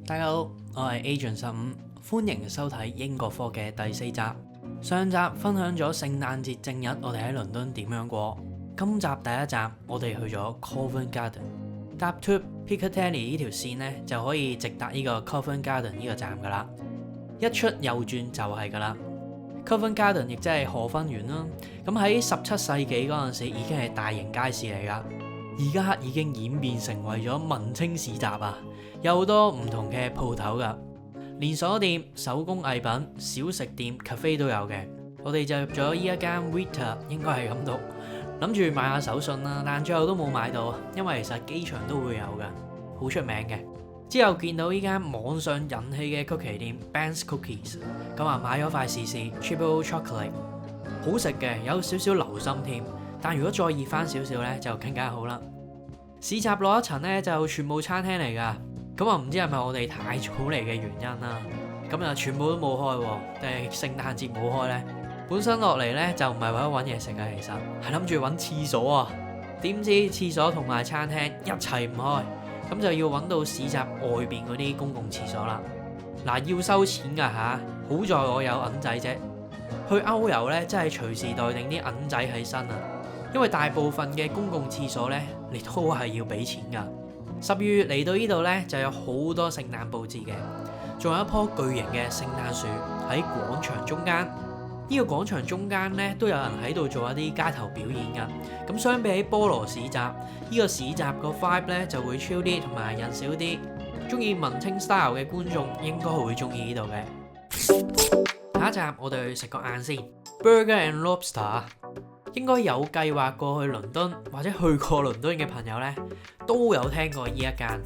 大家好，我係 Agent15，歡迎收睇英國科嘅第4集。上集分享咗聖誕節正日我哋喺倫敦點樣過，今集第一集我哋去咗 Covent Garden， 搭 Tube Piccadilly 呢條線呢就可以直達呢個 Covent Garden 呢個站噶啦，一出右轉就係噶啦。Covent Garden 亦即係荷芬園啦，咁喺17世紀嗰陣時已經係大型街市嚟噶，而家已經演變成為咗文青市集啊！有好多唔同嘅鋪頭噶，連鎖店、手工藝品、小食店、cafe 都有嘅。我哋就入咗呢一間 Vita， 應該係咁讀，諗住買下手信啦，但最後都冇買到，因為其實機場都會有噶，好出名嘅。之後見到呢間網上人氣嘅曲奇店 Ben's Cookies， 咁啊買咗塊試試 Triple Chocolate， 好食嘅，有少少流心添。但如果再熱翻少少呢，就更加好啦。市集落一層呢，就全部餐廳嚟噶。咁啊，唔知係咪我哋太早嚟嘅原因啦？咁啊，全部都冇開喎，定係聖誕節冇開呢？本身落嚟呢，就唔係為咗揾嘢食嘅，其實係諗住揾廁所啊。點知廁所同埋餐廳一齊唔開，咁就要揾到市集外邊嗰啲公共廁所啦。嗱，要收錢㗎吓，好在我有銀仔啫。去歐遊呢，真係隨時帶定啲銀仔喺身啊，因為大部分嘅公共廁所呢，你都係要俾錢㗎。10月嚟到呢度呢，就有好多聖誕佈置嘅，仲有一棵巨型嘅聖誕樹喺廣場中間。呢個廣場中間呢，都有人喺度做一啲街頭表演㗎。咁相比起菠蘿市集，呢個市集個 vibe 呢就會 chill 啲，同埋人少啲。中意文青 style 嘅觀眾應該會中意呢度嘅。下一集我哋去食個晏先 ，Burger and Lobster。應該有計劃過去倫敦或者去過倫敦嘅朋友呢，都有聽過呢一間。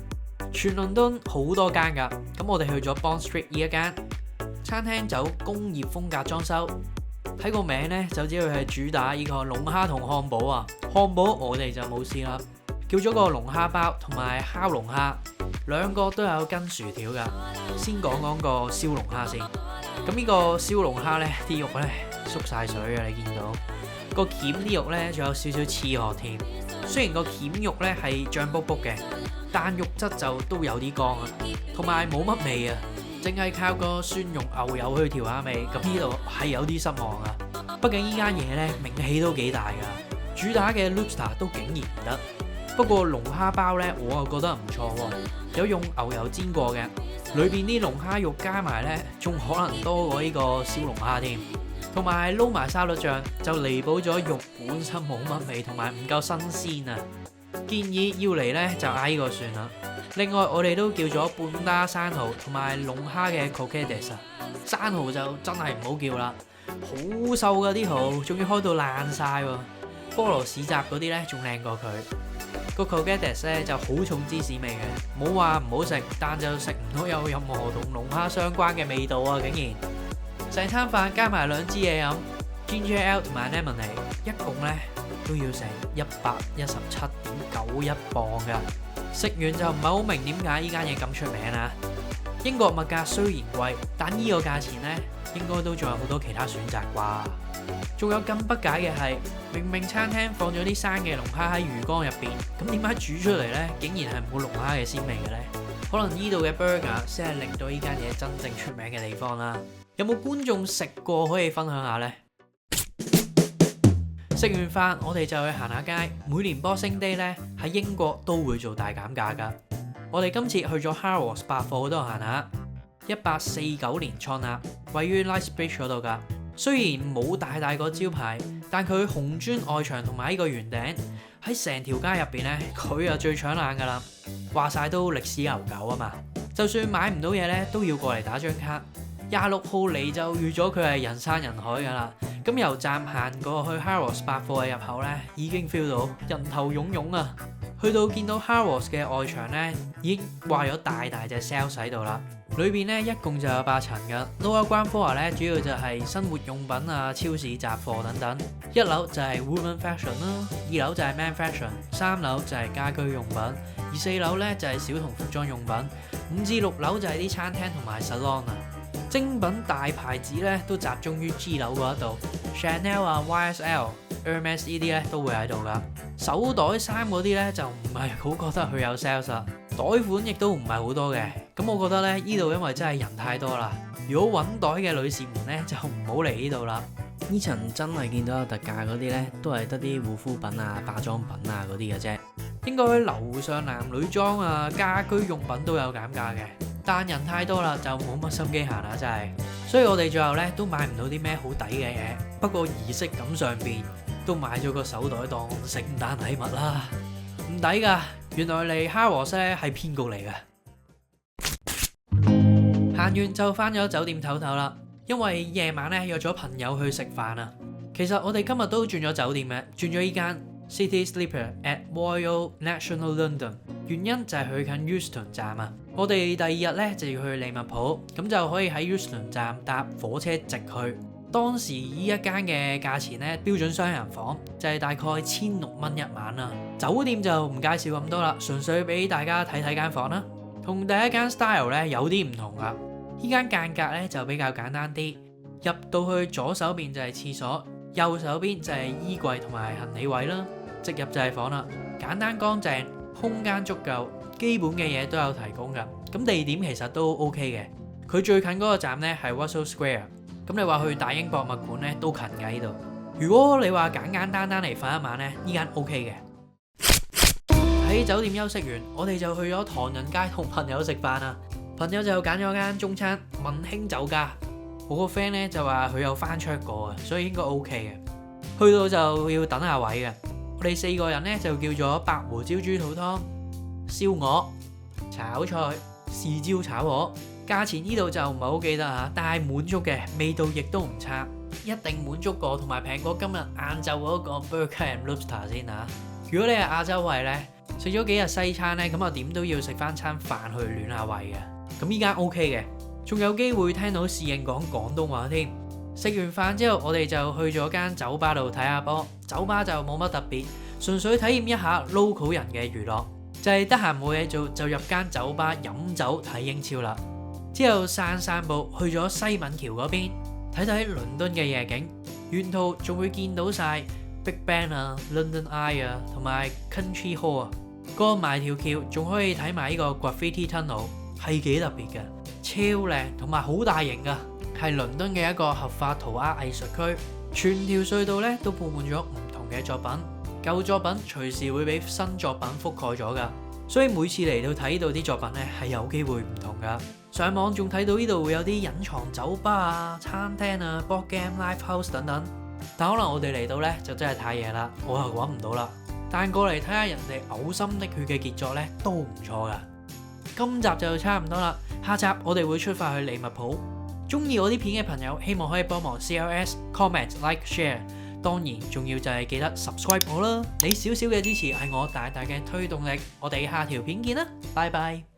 全倫敦好多間㗎，咁我哋去咗 Bond Street 呢一間餐廳，走工業風格裝修。睇個名呢，就知佢係主打呢個龍蝦同漢堡啊。漢堡我哋就冇試啦，叫咗個龍蝦包同埋烤龍蝦，兩個都有跟薯條㗎。先講個燒龍蝦先。咁呢個燒龍蝦呢，啲肉呢縮晒水嘅，你見到。個鉗啲肉呢，仲有少少刺殼添。雖然個鉗肉呢係脹卜卜嘅，但肉質就都有啲乾啊，同埋冇乜味啊，淨係靠個蒜蓉牛油去調下味。咁呢度係有啲失望啊。畢竟呢間嘢呢，名氣都幾大㗎，主打嘅 Lobster 都竟然唔得。不過龍蝦包呢，我又覺得唔錯喎，有用牛油煎過嘅，裏邊啲龍蝦肉加埋呢，仲可能多過呢個燒龍蝦添。同埋撈埋沙律醬，就彌補咗肉本身冇乜味同埋唔夠新鮮啊！建議要嚟呢，就嗌呢個算啦。另外我哋都叫咗半打生蠔同埋龍蝦嘅 croquettes 啊，生蠔就真係唔好叫啦，好瘦㗎啲蠔，仲要開到爛晒喎。菠蘿市集嗰啲呢，仲靚過佢。個 croquettes 呢就好重芝士味嘅，冇話唔好食，但就食唔到有任何同龍蝦相關嘅味道啊！竟然。成餐飯加埋2支嘢飲 Ginger Ale 同埋 Lemonade， 一共呢都要成117.91磅㗎。食完就唔係好明點解呢間嘢咁出名啊！英國物價雖然貴，但呢個價錢呢應該都仲有好多其他選擇啩。仲有更不解嘅係，明明餐廳放咗啲生嘅龍蝦喺魚缸入邊，咁點解煮出嚟呢竟然係冇龍蝦嘅鮮味嘅呢？可能呢度嘅 burger 先係令到呢間嘢真正出名嘅地方啦。有冇觀眾食過可以分享下呢？食完飯我哋就去行下街。每年 Boxing Day 呢，喺英國都會做大減價㗎。我哋今次去咗 Harrods 百貨嗰度行下，1849年創立，位於 Knightsbridge 嗰度㗎。雖然冇大個招牌，但佢紅磚外牆同埋呢個圓頂喺成條街入邊呢，佢就最搶眼㗎啦。話晒都歷史悠久啊嘛，就算買唔到嘢呢，都要過嚟打張卡。26號嚟就預咗佢係人山人海㗎啦。咁由站行過去 Harrods 百貨嘅入口呢，已經 feel 到人頭湧湧啊！去到見到 Harrods 嘅外牆呢，已經掛咗大隻 sales 喺度啦。裏邊呢，一共就有8層㗎。Lower ground floor 呢，主要就係生活用品啊、超市雜貨等等。1樓就係 women fashion 啦，2樓就係 man fashion， 3樓就係家居用品，而4樓呢，就係小童服裝用品，5至6樓就係啲餐廳同埋 salon 啊。精品大牌子咧都集中於 G 樓嗰一度 ，Chanel 啊、YSL、Hermes 呢啲咧都會喺度噶。手袋衫嗰啲咧就唔係好覺得佢有 sales 啦，袋款亦都唔係好多嘅，咁我覺得咧，呢度因為真係人太多啦，如果揾袋嘅女士們咧就唔好嚟呢度啦。呢層真係見到有特價嗰啲咧，都係得啲護膚品啊、化妝品啊嗰啲嘅啫。應該樓上男女裝啊、家居用品都有減價嘅，但人太多啦，就冇乜心機行啦，真係。所以我哋最後咧都買唔到啲咩好抵嘅嘢，不過儀式感上邊都買咗個手袋當聖誕禮物啦，唔抵㗎。原來嚟 Harrods 咧係騙局嚟嘅。行完就返咗酒店唞唞啦，因為夜晚咧約咗朋友去食飯啊。其實我哋今日都轉咗酒店嘅，轉咗依間 City Sleeper at Royal National London， 原因就係去近 Euston 站啊。我哋第二日咧就要去利物浦，咁就可以喺 Euston 站搭火車直去。當時呢一間嘅價錢咧，標準雙人房就係大概1600蚊一晚啦。酒店就唔介紹咁多啦，純粹俾大家睇睇間房啦。同第一間 style 咧有啲唔同噶，呢間間隔咧就比較簡單啲。入到去左手邊就係廁所，右手邊就係衣櫃同埋行李位啦。直入就係房啦，簡單乾淨，空間足夠，基本嘅嘢都有提供噶。咁地點其實都 OK 嘅，佢最近嗰個站咧係 Russell Square。咁你話去大英博物館咧都近㗎呢度。如果你話簡簡單單嚟瞓一晚咧，呢間 OK 嘅。喺酒店休息完，我哋就去咗唐人街同朋友食飯啊。朋友就揀咗間中餐文興酒家，我個 friend 咧就話佢有翻出過啊，所以應該 OK 嘅。去到就要等下位嘅。我哋4個人咧就叫咗白胡椒豬肚湯、燒鵝、炒菜、豉椒炒鵝。價錢呢度就唔係好記得嚇，但係滿足嘅，味道亦都唔差，一定滿足過同埋平過今日晏晝嗰個 Burger and Lobster 先嚇。如果你係亞洲胃呢，食咗幾日西餐呢，咁啊點都要食翻餐飯去暖下胃嘅。咁依間 OK 嘅，仲有機會聽到侍應講廣東話添。食完飯之後，我哋就去咗間酒吧度睇下波。酒吧就冇乜特別，純粹體驗一下 local 人嘅娛樂，就係得閒冇嘢做就入間酒吧飲酒睇英超啦。之後散步去咗西敏橋嗰邊睇睇倫敦嘅夜景，沿途仲會見到晒 Big Ben 啊、London Eye 啊同埋 Country Hall 啊。過埋條橋仲可以睇埋呢個 Graffiti Tunnel， 係幾特別嘅，超靚同埋好大型噶，係倫敦嘅一個合法塗鴉藝術區。全條隧道咧都佈滿咗唔同嘅作品，舊作品隨時會俾新作品覆蓋咗噶，所以每次嚟到睇到啲作品咧係有機會唔同噶。上網仲睇到呢度會有啲隱藏酒吧啊、餐廳啊、board game、live house 等等，但可能我哋嚟到呢就真係太夜啦，我又揾唔到啦。但過嚟睇下人哋嘔心瀝血嘅傑作呢都唔錯噶。今集就差唔多啦，下集我哋會出發去利物浦。中意我啲片嘅朋友，希望可以幫忙 CLS、comment、like、share， 當然重要就係記得 subscribe 我啦。你少少嘅支持係我大大嘅推動力。我哋下條片見啦，拜拜。